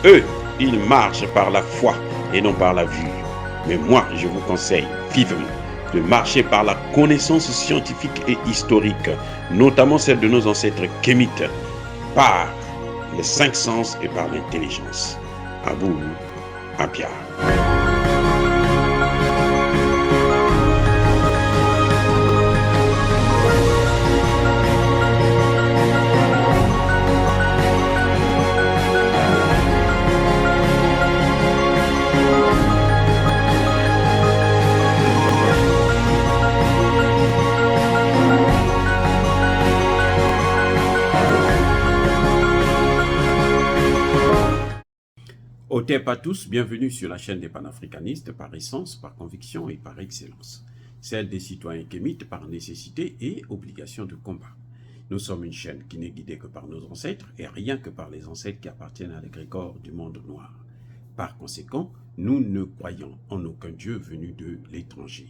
Eux, ils marchent par la foi et non par la vue. Mais moi, je vous conseille vivement de marcher par la connaissance scientifique et historique, notamment celle de nos ancêtres kémites, par les cinq sens et par l'intelligence. À vous, à Pierre. Otep à tous, bienvenue sur la chaîne des panafricanistes par essence, par conviction et par excellence. Celle des citoyens kémites par nécessité et obligation de combat. Nous sommes une chaîne qui n'est guidée que par nos ancêtres et rien que par les ancêtres qui appartiennent à l'égrégore du monde noir. Par conséquent, nous ne croyons en aucun Dieu venu de l'étranger.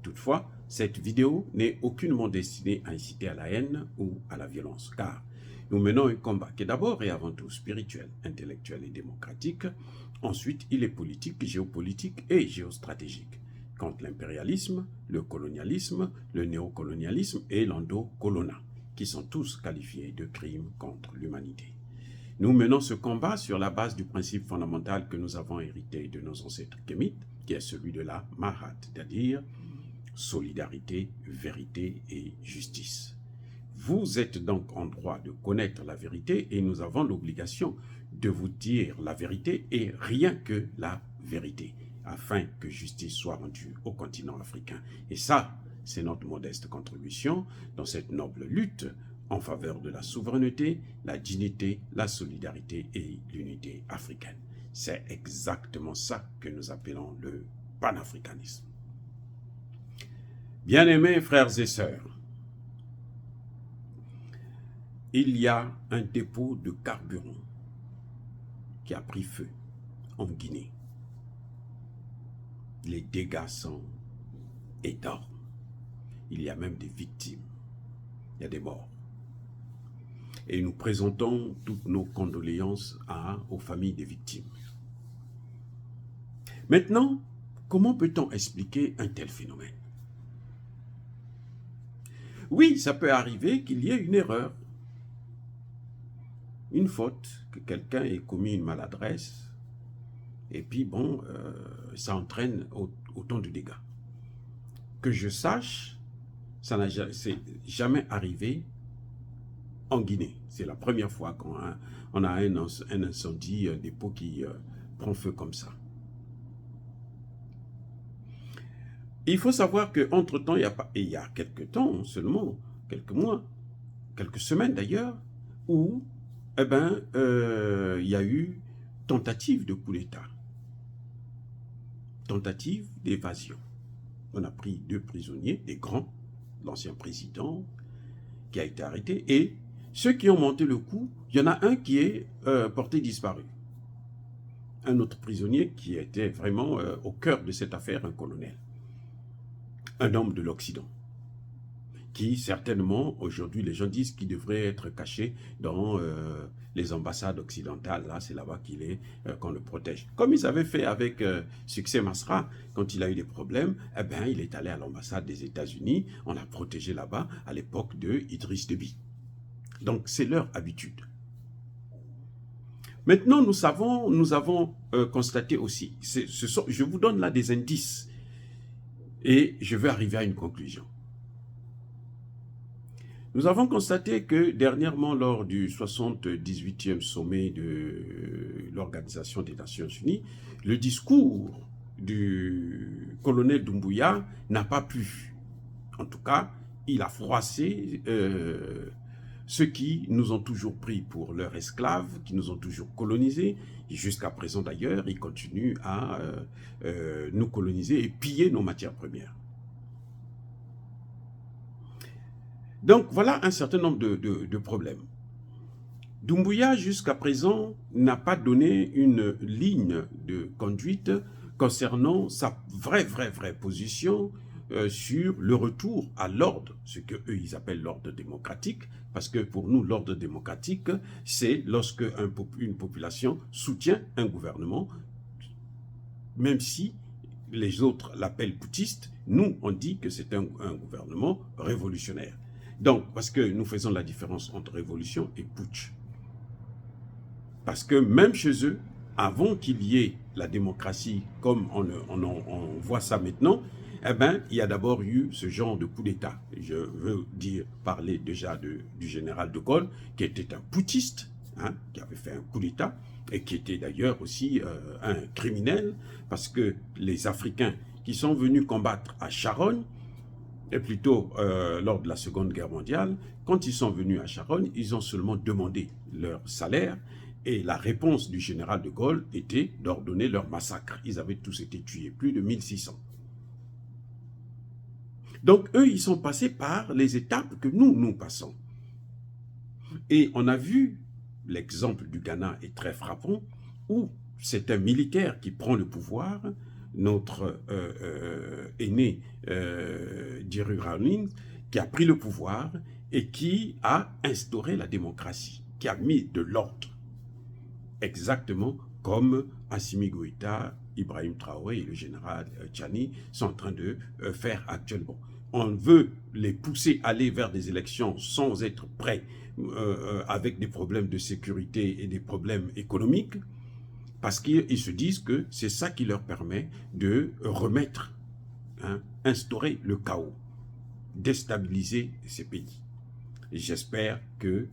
Toutefois, cette vidéo n'est aucunement destinée à inciter à la haine ou à la violence, car nous menons un combat qui est d'abord et avant tout spirituel, intellectuel et démocratique. Ensuite, il est politique, géopolitique et géostratégique, contre l'impérialisme, le colonialisme, le néocolonialisme et l'endocolonat, qui sont tous qualifiés de crimes contre l'humanité. Nous menons ce combat sur la base du principe fondamental que nous avons hérité de nos ancêtres kémites, qui est celui de la Mahat, c'est-à-dire solidarité, vérité et justice. Vous êtes donc en droit de connaître la vérité et nous avons l'obligation de vous dire la vérité et rien que la vérité, afin que justice soit rendue au continent africain. Et ça, c'est notre modeste contribution dans cette noble lutte en faveur de la souveraineté, la dignité, la solidarité et l'unité africaine. C'est exactement ça que nous appelons le panafricanisme. Bien-aimés frères et sœurs, il y a un dépôt de carburant qui a pris feu en Guinée. Les dégâts sont énormes. Il y a même des victimes. Il y a des morts. Et nous présentons toutes nos condoléances aux familles des victimes. Maintenant, comment peut-on expliquer un tel phénomène? Oui, ça peut arriver qu'il y ait une erreur, une faute, que quelqu'un ait commis une maladresse, et puis bon, ça entraîne autant de dégâts. Que je sache, ça n'a jamais arrivé en Guinée. C'est la première fois qu'on a un incendie, un dépôt qui prend feu comme ça. Il faut savoir qu'entre-temps, il y a quelques temps seulement, quelques mois, quelques semaines d'ailleurs, où il y a eu tentative de coup d'État, tentative d'évasion. On a pris 2 prisonniers, des grands, l'ancien président qui a été arrêté, et ceux qui ont monté le coup, il y en a un qui est porté disparu. Un autre prisonnier qui était vraiment au cœur de cette affaire, un colonel, un homme de l'Occident, qui certainement, aujourd'hui, les gens disent qu'il devrait être caché dans les ambassades occidentales. Là, c'est là-bas qu'il est, qu'on le protège. Comme ils avaient fait avec Succès Masra, quand il a eu des problèmes, il est allé à l'ambassade des États-Unis, on l'a protégé là-bas à l'époque de Idriss Déby. Donc, c'est leur habitude. Maintenant, nous avons constaté aussi, je vous donne là des indices, et je vais arriver à une conclusion. Nous avons constaté que dernièrement, lors du 78e sommet de l'Organisation des Nations Unies, le discours du colonel Doumbouya n'a pas pu. En tout cas, il a froissé ceux qui nous ont toujours pris pour leurs esclaves, qui nous ont toujours colonisés. Et jusqu'à présent d'ailleurs, ils continuent à nous coloniser et piller nos matières premières. Donc voilà un certain nombre de problèmes. Doumbouya, jusqu'à présent, n'a pas donné une ligne de conduite concernant sa vraie position sur le retour à l'ordre, ce qu'eux ils appellent l'ordre démocratique, parce que pour nous l'ordre démocratique c'est lorsque une population soutient un gouvernement, même si les autres l'appellent putschiste, nous on dit que c'est un gouvernement révolutionnaire. Donc, parce que nous faisons la différence entre révolution et putsch. Parce que même chez eux, avant qu'il y ait la démocratie comme on voit ça maintenant, eh ben, il y a d'abord eu ce genre de coup d'État. Je veux parler déjà du général de Gaulle, qui était un putschiste, hein, qui avait fait un coup d'État, et qui était d'ailleurs aussi un criminel, parce que les Africains qui sont venus combattre à Charonne, et plutôt lors de la Seconde Guerre mondiale, quand ils sont venus à Charonne, ils ont seulement demandé leur salaire, et la réponse du général de Gaulle était d'ordonner leur massacre. Ils avaient tous été tués, plus de 1600. Donc eux, ils sont passés par les étapes que nous passons. Et on a vu, l'exemple du Ghana est très frappant, où c'est un militaire qui prend le pouvoir, notre aîné Jerry Rawlings, qui a pris le pouvoir et qui a instauré la démocratie, qui a mis de l'ordre. Exactement comme Assimi Goïta, Ibrahim Traoré et le général Tchani sont en train de faire actuellement. On veut les pousser à aller vers des élections sans être prêts, avec des problèmes de sécurité et des problèmes économiques, parce qu'ils se disent que c'est ça qui leur permet de remettre, hein, instaurer le chaos, déstabiliser ces pays. J'espère que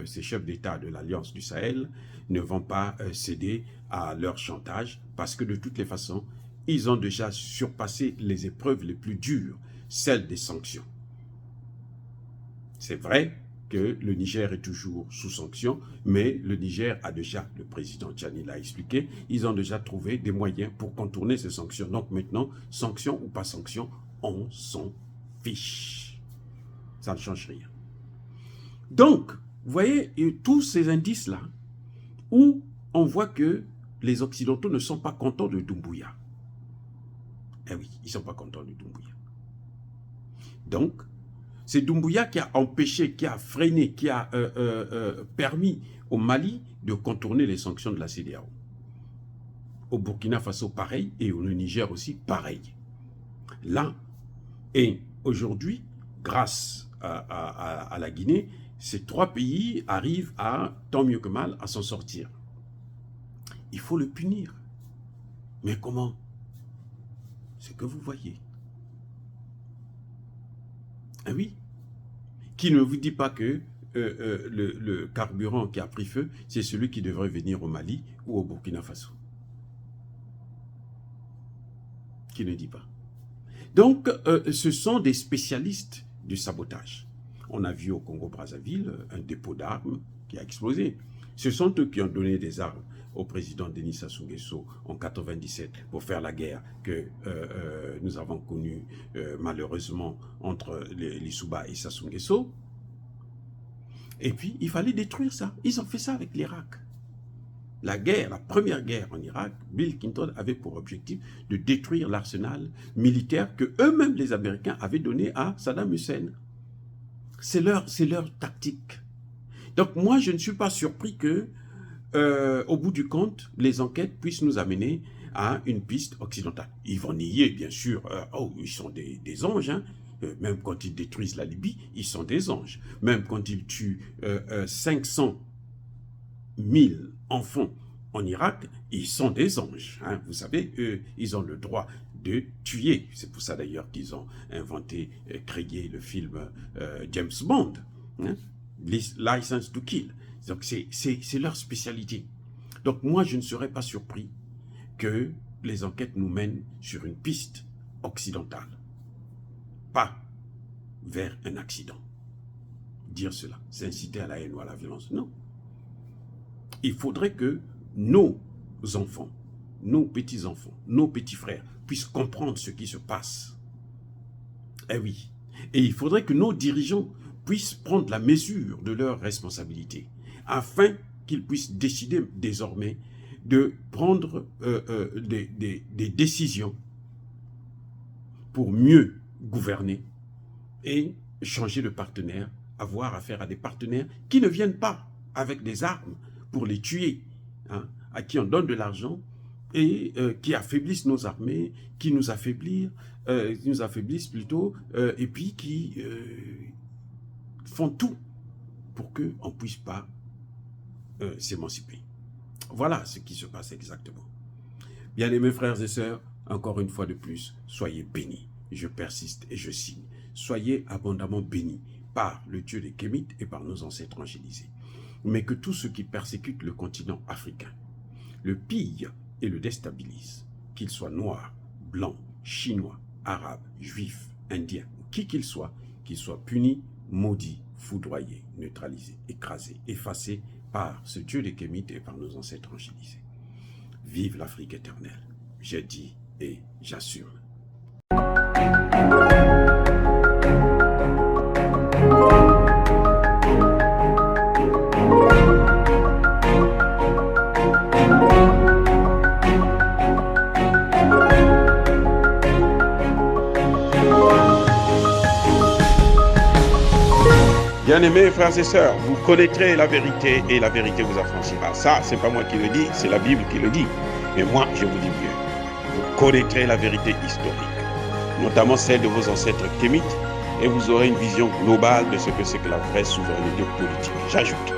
ces chefs d'État de l'Alliance du Sahel ne vont pas céder à leur chantage, parce que de toutes les façons, ils ont déjà surpassé les épreuves les plus dures, celles des sanctions. C'est vrai que le Niger est toujours sous sanctions, mais le Niger a déjà, le président Tchani l'a expliqué, ils ont déjà trouvé des moyens pour contourner ces sanctions. Donc maintenant, sanctions ou pas sanctions, on s'en fiche. Ça ne change rien. Donc, vous voyez tous ces indices-là, où on voit que les Occidentaux ne sont pas contents de Doumbouya. Eh oui, ils ne sont pas contents de Doumbouya. Donc, c'est Doumbouya qui a empêché, qui a freiné, qui a permis au Mali de contourner les sanctions de la CEDEAO. Au Burkina Faso, pareil, et au Niger aussi, pareil. Là, et aujourd'hui, grâce à la Guinée, ces trois pays arrivent à, tant mieux que mal, à s'en sortir. Il faut le punir. Mais comment? C'est que vous voyez. Ah oui. Qui ne vous dit pas que le carburant qui a pris feu, c'est celui qui devrait venir au Mali ou au Burkina Faso? Qui ne dit pas? Donc, ce sont des spécialistes du sabotage. On a vu au Congo-Brazzaville un dépôt d'armes qui a explosé. Ce sont eux qui ont donné des armes au président Denis Sassou Nguesso en 1997 pour faire la guerre que nous avons connue malheureusement entre les Souba et Sassou Nguesso. Et puis, il fallait détruire ça. Ils ont fait ça avec l'Irak. La guerre, la première guerre en Irak, Bill Clinton avait pour objectif de détruire l'arsenal militaire que eux-mêmes, les Américains, avaient donné à Saddam Hussein. C'est leur tactique. Donc moi, je ne suis pas surpris que, au bout du compte, les enquêtes puissent nous amener à une piste occidentale. Ils vont nier, bien sûr, ils sont des anges, hein. Même quand ils détruisent la Libye, ils sont des anges. Même quand ils tuent 500 000 enfants en Irak, ils sont des anges. Hein. Vous savez, eux, ils ont le droit de tuer. C'est pour ça d'ailleurs qu'ils ont inventé, créé le film James Bond, hein, License to Kill. Donc c'est leur spécialité. Donc moi, je ne serais pas surpris que les enquêtes nous mènent sur une piste occidentale. Pas vers un accident. Dire cela, c'est inciter à la haine ou à la violence. Non. Il faudrait que nos enfants, nos petits-enfants, nos petits frères puissent comprendre ce qui se passe. Eh oui. Et il faudrait que nos dirigeants puissent prendre la mesure de leurs responsabilités afin qu'ils puissent décider désormais de prendre des décisions pour mieux gouverner et changer de partenaire, avoir affaire à des partenaires qui ne viennent pas avec des armes pour les tuer, hein, à qui on donne de l'argent et qui affaiblissent nos armées, qui nous affaiblissent plutôt, et puis qui font tout pour qu'on ne puisse pas s'émanciper. Voilà ce qui se passe exactement. Bien-aimés frères et sœurs, encore une fois de plus, soyez bénis. Je persiste et je signe. Soyez abondamment bénis par le Dieu des Kémites et par nos ancêtres angélisés. Mais que tous ceux qui persécutent le continent africain le pillent et le déstabilisent, qu'ils soient noirs, blancs, chinois, arabes, juifs, indiens, qui qu'ils soient punis, maudits, foudroyés, neutralisés, écrasés, effacés par ce Dieu des Kémites et par nos ancêtres angélisés. Vive l'Afrique éternelle, j'ai dit et j'assume. Bien-aimés frères et sœurs, vous connaîtrez la vérité et la vérité vous affranchira. Ça, c'est pas moi qui le dis, c'est la Bible qui le dit. Et moi, je vous dis mieux. Vous connaîtrez la vérité historique, notamment celle de vos ancêtres kémites, et vous aurez une vision globale de ce que c'est que la vraie souveraineté politique. J'ajoute,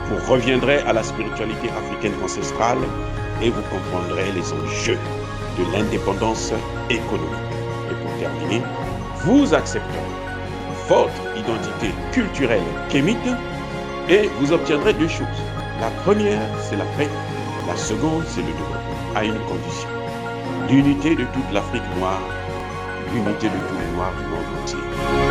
vous reviendrez à la spiritualité africaine ancestrale et vous comprendrez les enjeux de l'indépendance économique. Et pour terminer, vous accepterez votre identité culturelle kémite et vous obtiendrez deux choses. La première, c'est la paix. La seconde, c'est le développement, à une condition. L'unité de toute l'Afrique noire, l'unité de tous les Noirs du monde entier.